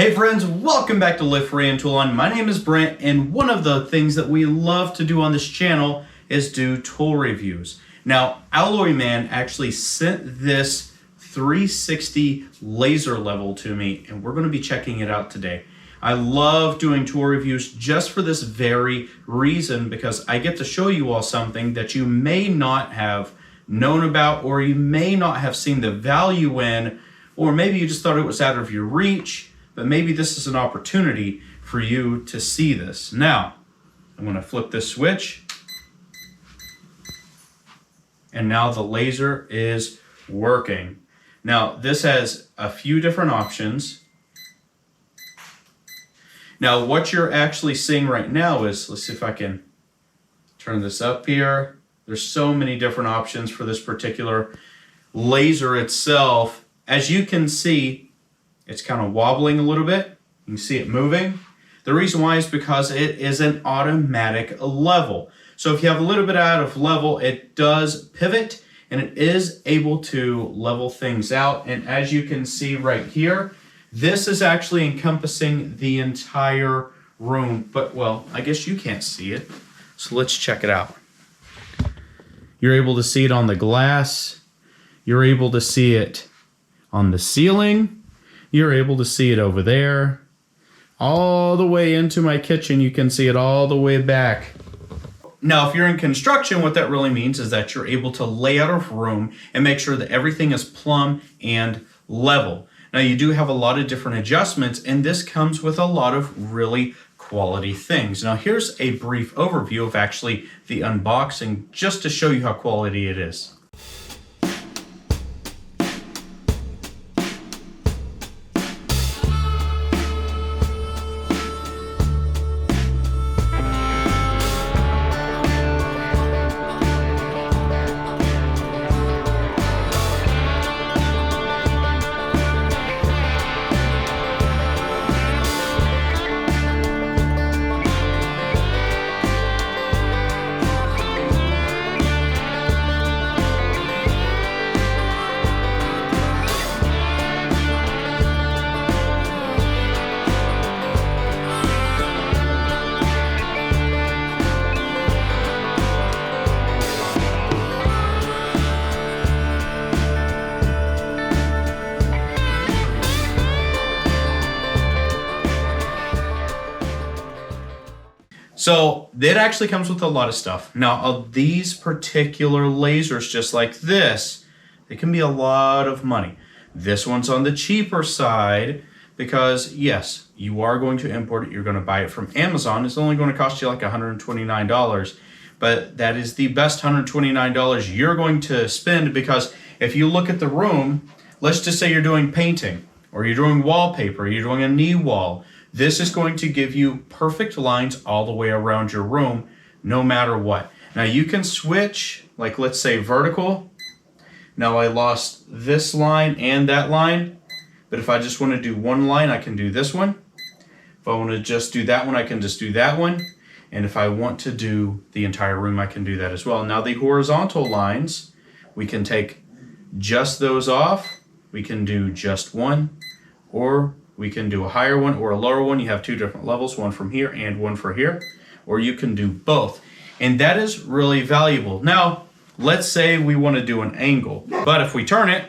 Hey friends, welcome back to Live Free and Tool On. My name is Brent, and one of the things that we love to do on this channel is do tool reviews. Now, Alloy Man actually sent this 360 laser level to me, and we're going to be checking it out today. I love doing tool reviews just for this very reason, because I get to show you all something that you may not have known about, or you may not have seen the value in, or maybe you just thought it was out of your reach. But maybe this is an opportunity for you to see this. Now, I'm going to flip this switch. And now the laser is working. Now, this has a few different options. Now, what you're actually seeing right now is, let's see if I can turn this up here. There's so many different options for this particular laser itself. As you can see, it's kind of wobbling a little bit. You can see it moving. The reason why is because it is an automatic level. So if you have a little bit out of level, it does pivot and it is able to level things out. And as you can see right here, this is actually encompassing the entire room. But well, I guess you can't see it. So let's check it out. You're able to see it on the glass. You're able to see it on the ceiling. You're able to see it over there. All the way into my kitchen, you can see it all the way back. Now, if you're in construction, what that really means is that you're able to lay out a room and make sure that everything is plumb and level. Now, you do have a lot of different adjustments, and this comes with a lot of really quality things. Now, here's a brief overview of actually the unboxing, just to show you how quality it is. So it actually comes with a lot of stuff. Now, of these particular lasers, just like this, it can be a lot of money. This one's on the cheaper side because, yes, you are going to import it. You're going to buy it from Amazon. It's only going to cost you like $129. But that is the best $129 you're going to spend, because if you look at the room, let's just say you're doing painting, or you're doing wallpaper, you're doing a knee wall. This is going to give you perfect lines all the way around your room, no matter what. Now you can switch, like let's say vertical. Now I lost this line and that line, but if I just want to do one line, I can do this one. If I want to just do that one, I can just do that one. And if I want to do the entire room, I can do that as well. Now the horizontal lines, we can take just those off. We can do just one, or we can do a higher one or a lower one. You have two different levels, one from here and one for here, or you can do both. And that is really valuable. Now, let's say we want to do an angle, but if we turn it,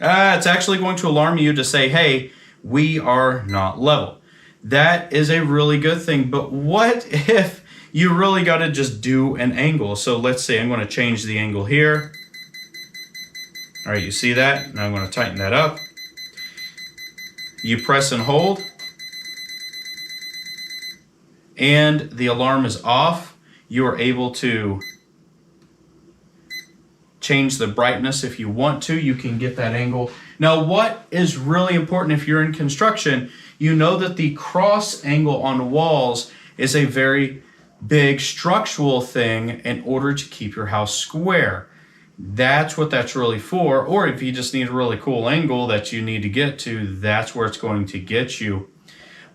it's actually going to alarm you to say, hey, we are not level. That is a really good thing, but what if you really got to just do an angle? So let's say I'm going to change the angle here. All right, you see that? Now I'm going to tighten that up. You press and hold, and the alarm is off. You are able to change the brightness if you want to. You can get that angle. Now, what is really important if you're in construction, you know that the cross angle on walls is a very big structural thing in order to keep your house square. That's what that's really for. Or if you just need a really cool angle that you need to get to, that's where it's going to get you.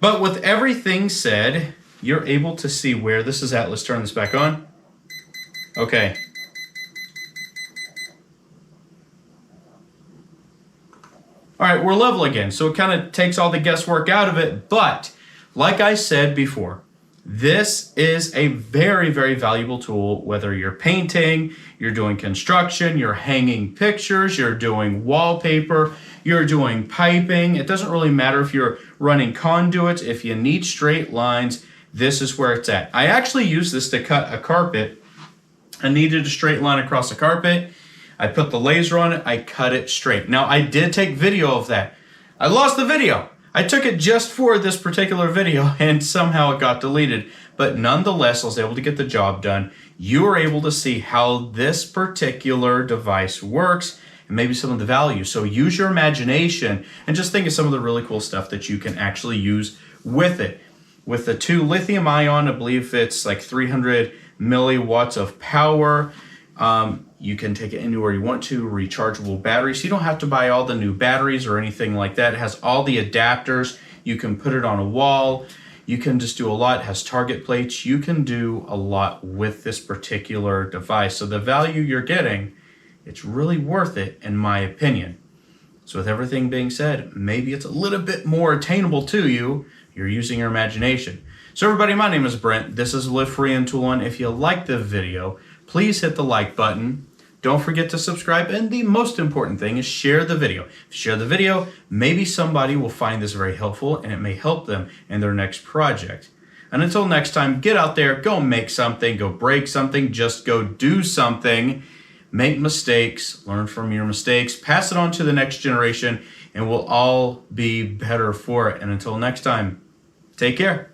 But with everything said, you're able to see where this is at. Let's turn this back on. Okay. All right, we're level again, so it kind of takes all the guesswork out of it, but like I said before, this is a very, very valuable tool, whether you're painting, you're doing construction, you're hanging pictures, you're doing wallpaper, you're doing piping. It doesn't really matter if you're running conduits. If you need straight lines, this is where it's at. I actually used this to cut a carpet. I needed a straight line across the carpet. I put the laser on it, I cut it straight. Now, I did take video of that. I lost the video. I took it just for this particular video and somehow it got deleted. But nonetheless, I was able to get the job done. You are able to see how this particular device works and maybe some of the value. So use your imagination and just think of some of the really cool stuff that you can actually use with it. With the 2 lithium ion, I believe it's like 300 milliwatts of power. You can take it anywhere you want to, rechargeable batteries. You don't have to buy all the new batteries or anything like that. It has all the adapters. You can put it on a wall. You can just do a lot. It has target plates. You can do a lot with this particular device. So the value you're getting, it's really worth it in my opinion. So with everything being said, maybe it's a little bit more attainable to you. You're using your imagination. So everybody, my name is Brent. This is Live Free and Tool. If you liked the video, please hit the like button. Don't forget to subscribe, and the most important thing is share the video. If you share the video, maybe somebody will find this very helpful and it may help them in their next project. And until next time, get out there, go make something, go break something, just go do something. Make mistakes, learn from your mistakes, pass it on to the next generation, and we'll all be better for it. And until next time, take care.